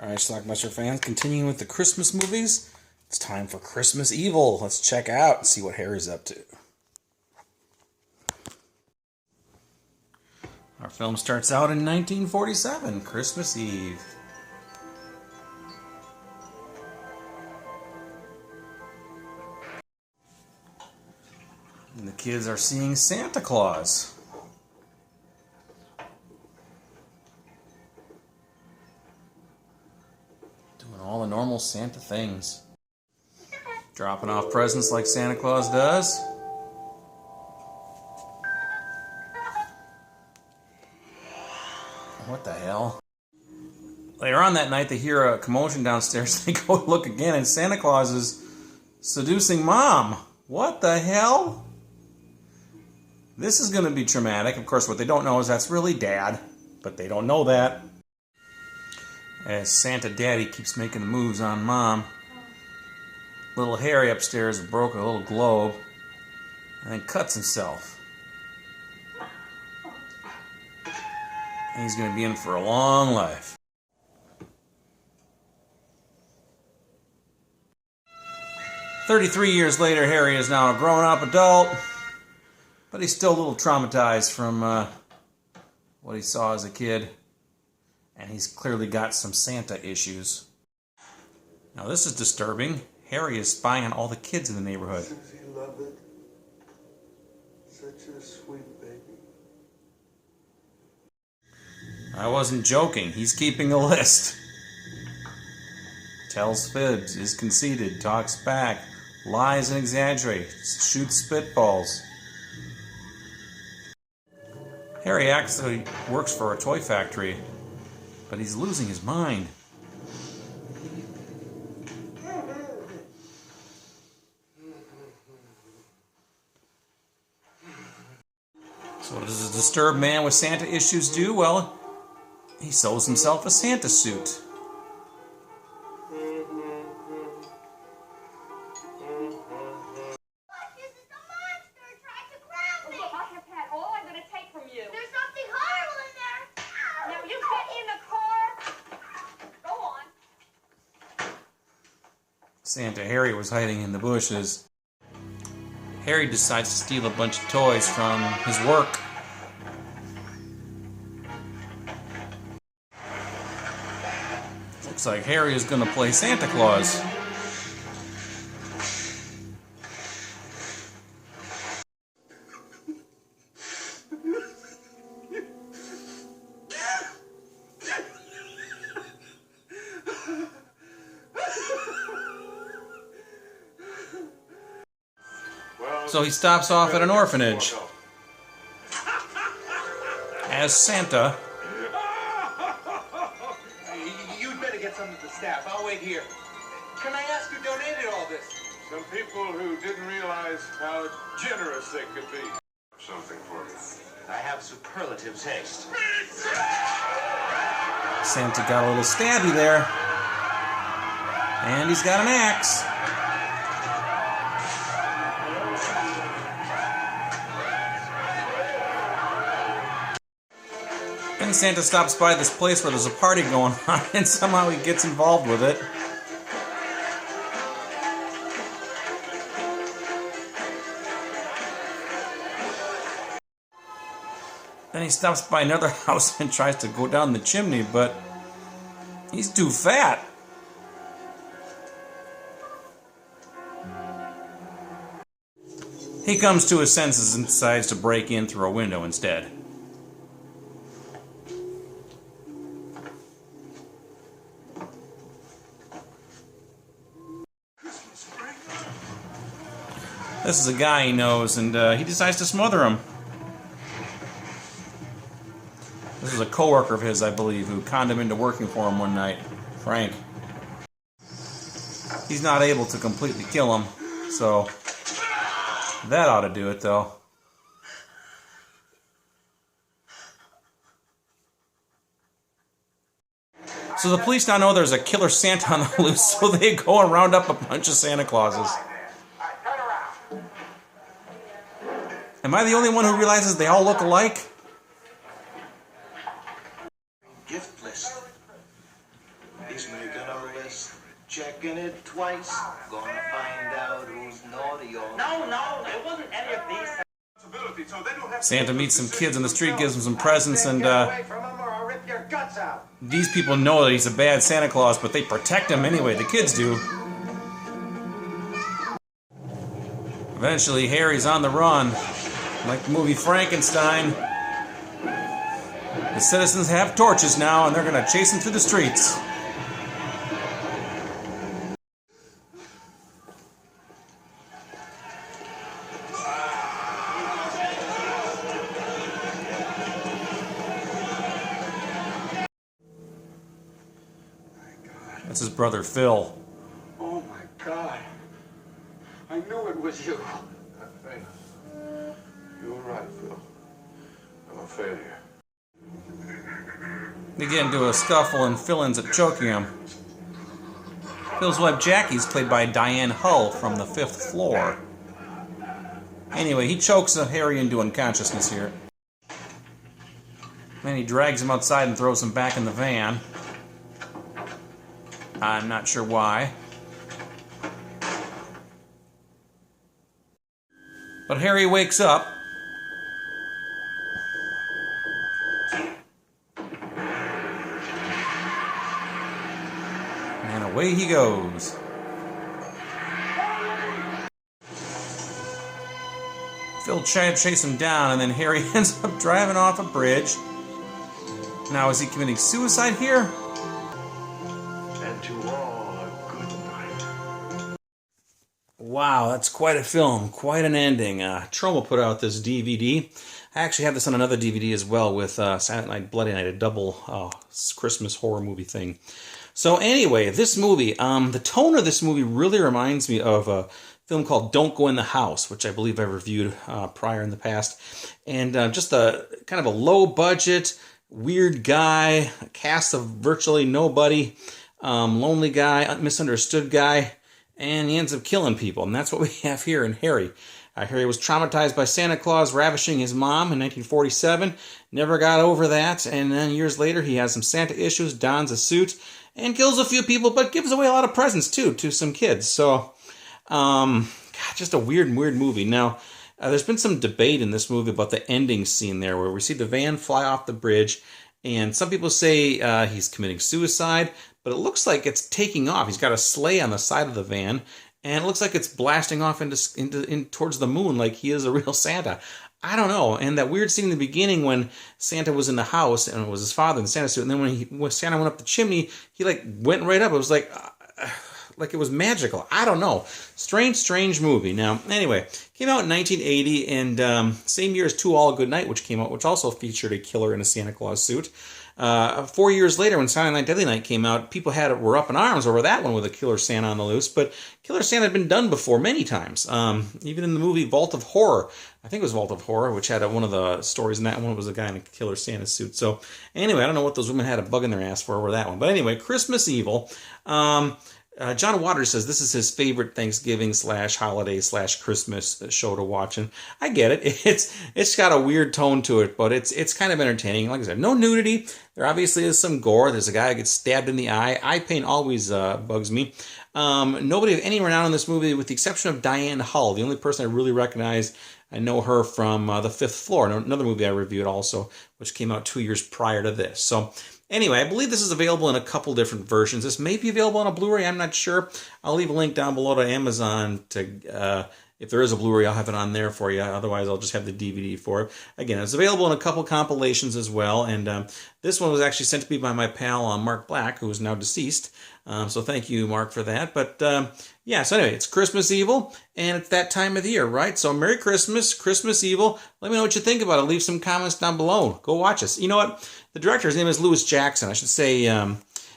Alright, Schlockmeister fans, continuing with the Christmas movies, it's time for Christmas Evil. Let's check out and see what Harry's up to. Our film starts out in 1947, Christmas Eve. And the kids are seeing Santa Claus. Doing all the normal Santa things. Dropping off presents like Santa Claus does. What the hell? Later on that night, they hear a commotion downstairs. They go look again, and Santa Claus is seducing Mom. What the hell? This is going to be traumatic. Of course, what they don't know is that's really Dad, but they don't know that. As Santa Daddy keeps making the moves on Mom, little Harry upstairs broke a little globe and then cuts himself. And he's going to be in for a long life. "33 years later, Harry is now a grown-up adult, but he's still a little traumatized from what he saw as a kid, and he's clearly got some Santa issues. Now this is disturbing. Harry is spying on all the kids in the neighborhood. Does he love it? Such a sweet baby. I wasn't joking. He's keeping a list. Tells fibs, is conceited, talks back, lies and exaggerates, shoots spitballs. Harry actually works for a toy factory, but he's losing his mind. So what does a disturbed man with Santa issues do? Well, he sews himself a Santa suit. Santa Harry was hiding in the bushes. Harry decides to steal a bunch of toys from his work. Looks like Harry is going to play Santa Claus. So he stops off at an orphanage as Santa. You'd better get some of the staff. I'll wait here. Can I ask who donated all this? Some people who didn't realize how generous they could be. Something for you. I have superlative taste. Santa got a little stabby there. And he's got an axe. And Santa stops by this place where there's a party going on, and somehow he gets involved with it. Then he stops by another house and tries to go down the chimney, but he's too fat. He comes to his senses and decides to break in through a window instead. This is a guy he knows, and he decides to smother him. This is a coworker of his, I believe, who conned him into working for him one night. Frank. He's not able to completely kill him, so that ought to do it, though. So the police now know there's a killer Santa on the loose, so they go and round up a bunch of Santa Clauses. Am I the only one who realizes they all look alike? Gift list. He's making a list, checking it twice. Gonna find out who's naughty or No, it wasn't any of these. So they don't have to Santa make meets some decisions kids in the street, gives them some Themselves. presents, and Get away from him or I'll rip your guts out. these people know that he's a bad Santa Claus, but they protect him anyway. The kids do. Eventually, Harry's on the run. Like the movie Frankenstein. The citizens have torches now, and they're going to chase him through the streets. That's his brother Phil. Oh my God. I knew it was you. Hey, you were right, Phil. I'm a failure. They get into a scuffle, and Phil ends up choking him. Phil's wife Jackie's played by Diane Hull from The Fifth Floor. Anyway, he chokes Harry into unconsciousness here. Then he drags him outside and throws him back in the van. I'm not sure why. But Harry wakes up. And away he goes. Phil chases him down, and then Harry ends up driving off a bridge. Now, is he committing suicide here? and to all a good night. Wow, that's quite a film, quite an ending. Troma put out this DVD. I actually have this on another DVD as well with Silent Night, Bloody Night, a double Christmas horror movie thing. So anyway, this movie, the tone of this movie really reminds me of a film called Don't Go in the House, which I believe I reviewed prior in the past. And just a kind of a low budget, weird guy, a cast of virtually nobody, lonely guy, misunderstood guy, and he ends up killing people. And that's what we have here in Harry. Harry was traumatized by Santa Claus ravishing his mom in 1947, never got over that, and then years later he has some Santa issues, dons a suit, and kills a few people, but gives away a lot of presents too to some kids. So, God, just a weird movie. Now, there's been some debate in this movie about the ending scene there, where we see the van fly off the bridge, and some people say he's committing suicide, but it looks like it's taking off. He's got a sleigh on the side of the van, and it looks like it's blasting off into towards the moon like he is a real Santa. I don't know. And that weird scene in the beginning when Santa was in the house and it was his father in the Santa suit, and then when Santa went up the chimney, he like went right up. It was like it was magical. I don't know. Strange movie. Now, anyway, came out in 1980, and same year as To All a Good Night, which came out, which also featured a killer in a Santa Claus suit. 4 years later, when Silent Night, Deadly Night came out, people were up in arms over that one with a Killer Santa on the loose, but Killer Santa had been done before many times. Even in the movie Vault of Horror, I think it was Vault of Horror, which had one of the stories in that one was a guy in a Killer Santa suit. So anyway, I don't know what those women had a bug in their ass for over that one. But anyway, Christmas Evil. John Waters says this is his favorite Thanksgiving / holiday / Christmas show to watch, and I get it. It's got a weird tone to it, but it's kind of entertaining. Like I said, no nudity. There obviously is some gore. There's a guy who gets stabbed in the eye. Eye pain always bugs me. Nobody of any renown in this movie, with the exception of Diane Hull, the only person I really recognize. I know her from The Fifth Floor, another movie I reviewed also, which came out 2 years prior to this. So anyway, I believe this is available in a couple different versions. This may be available on a Blu-ray. I'm not sure. I'll leave a link down below to Amazon to if there is a Blu-ray, I'll have it on there for you. Otherwise, I'll just have the DVD for it. Again, it's available in a couple compilations as well. And this one was actually sent to me by my pal Mark Black, who is now deceased. So thank you, Mark, for that. But yeah, so anyway, it's Christmas Evil, and it's that time of the year, right? So Merry Christmas, Christmas Evil. Let me know what you think about it. Leave some comments down below. Go watch us. You know what? The director's name is Lewis Jackson. I should say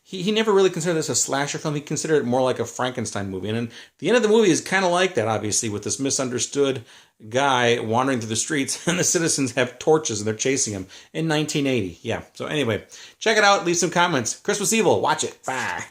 he never really considered this a slasher film. He considered it more like a Frankenstein movie. And the end of the movie is kind of like that, obviously, with this misunderstood guy wandering through the streets, and the citizens have torches, and they're chasing him in 1980. Yeah, so anyway, check it out. Leave some comments. Christmas Evil. Watch it. Bye.